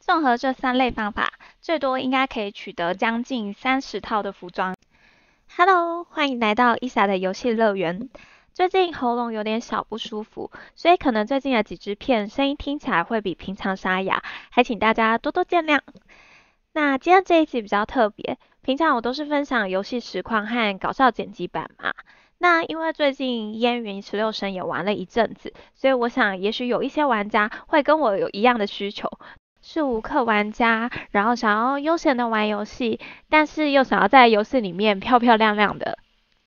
综合这3类方法，最多应该可以取得将近30套的服装。Hello， 欢迎来到伊莎的游戏乐园。最近喉咙有点小不舒服，所以可能最近的几支片声音听起来会比平常沙哑，还请大家多多见谅。那今天这一集比较特别，平常我都是分享游戏实况和搞笑剪辑版嘛。那因为最近烟云16神也玩了一阵子，所以我想也许有一些玩家会跟我有一样的需求，是无氪玩家，然后想要悠闲的玩游戏，但是又想要在游戏里面漂漂亮亮的。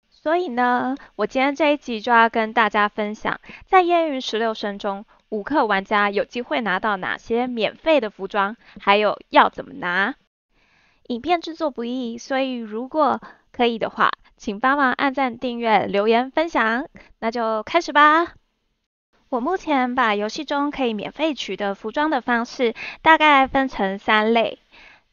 所以呢，我今天这一集就要跟大家分享，在烟云16神中，无氪玩家有机会拿到哪些免费的服装，还有要怎么拿。影片制作不易，所以如果可以的话，请帮忙按赞、订阅、留言、分享。那就开始吧。我目前把游戏中可以免费取得服装的方式大概分成3类。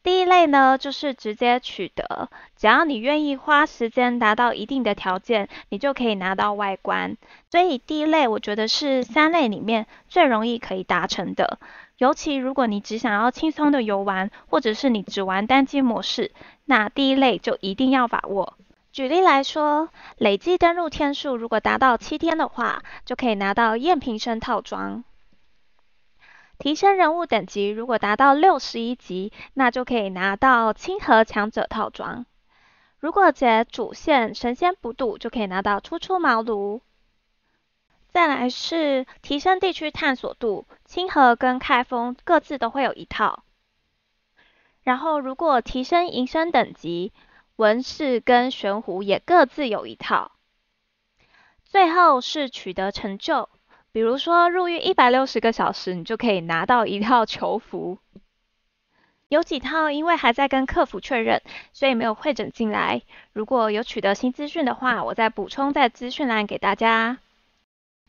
第一类呢，就是直接取得，只要你愿意花时间达到一定的条件，你就可以拿到外观。所以第一类我觉得是3类里面最容易可以达成的。尤其如果你只想要轻松的游玩，或者是你只玩单机模式，那第一类就一定要把握。举例来说，累计登录天数如果达到7天的话，就可以拿到燕平生套装。提升人物等级如果达到61级，那就可以拿到清河强者套装。如果解主线神仙不渡，就可以拿到初出茅庐。再来是提升地区探索度，清河跟开封各自都会有一套。然后如果提升营生等级，文士跟玄狐也各自有一套。最后是取得成就，比如说入狱160个小时，你就可以拿到一套囚服。有几套因为还在跟客服确认，所以没有汇整进来。如果有取得新资讯的话，我再补充在资讯栏给大家。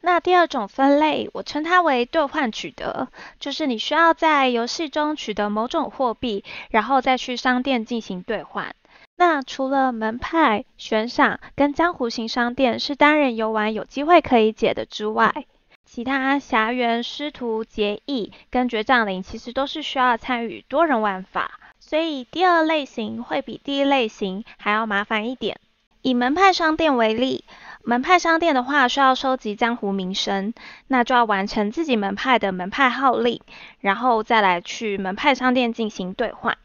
那第二种分类，我称它为兑换取得，就是你需要在游戏中取得某种货币，然后再去商店进行兑换。那除了门派、悬赏跟江湖型商店是单人游玩有机会可以解的之外，其他峡园、师徒、结义跟绝杖林其实都是需要参与多人玩法，所以第二类型会比第一类型还要麻烦一点。以门派商店为例，门派商店的话需要收集江湖名声，那就要完成自己门派的门派号令，然后再来去门派商店进行兑换。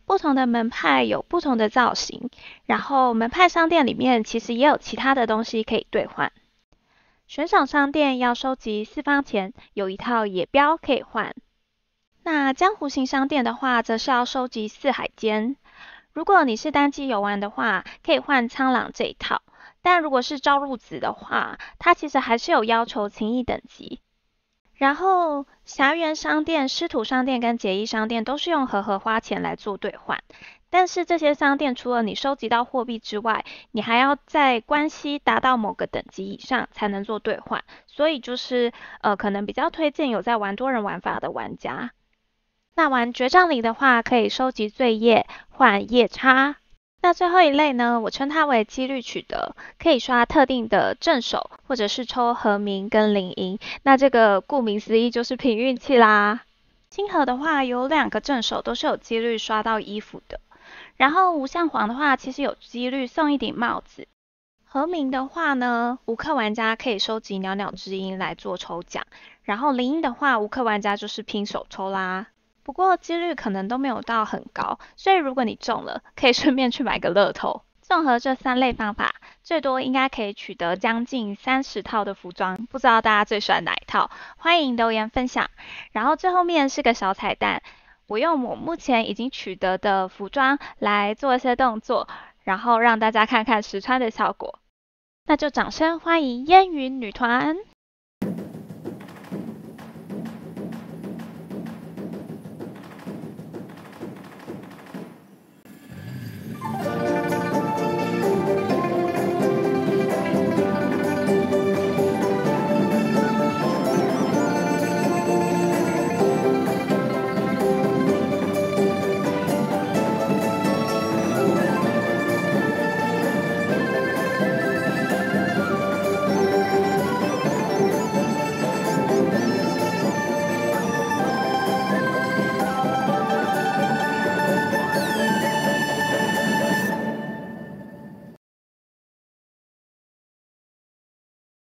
不同的门派有不同的造型，然后门派商店里面其实也有其他的东西可以兑换。悬赏商店要收集4方钱，有一套野标可以换。那江湖型商店的话，则是要收集4海间。如果你是单机游玩的话，可以换苍狼这一套，但如果是招入子的话，它其实还是有要求情谊等级。然后峡园商店、师徒商店跟结义商店都是用和合花钱来做兑换，但是这些商店除了你收集到货币之外，你还要在关系达到某个等级以上才能做兑换，所以就是可能比较推荐有在玩多人玩法的玩家。那玩绝杖林的话，可以收集罪业换夜叉。那最后一类呢，我称它为几率取得，可以刷特定的正手，或者是抽和名跟灵音。那这个顾名思义就是凭运气啦。清河的话有2个正手都是有几率刷到衣服的，然后无相黄的话其实有几率送一顶帽子。和名的话呢，无氪玩家可以收集袅袅之音来做抽奖，然后灵音的话，无氪玩家就是拼手抽啦。不过几率可能都没有到很高，所以如果你中了，可以顺便去买个乐透。综合这3类方法，最多应该可以取得将近30套的服装，不知道大家最喜欢哪一套？欢迎留言分享。然后最后面是个小彩蛋，我用我目前已经取得的服装来做一些动作，然后让大家看看实穿的效果。那就掌声欢迎烟云女团！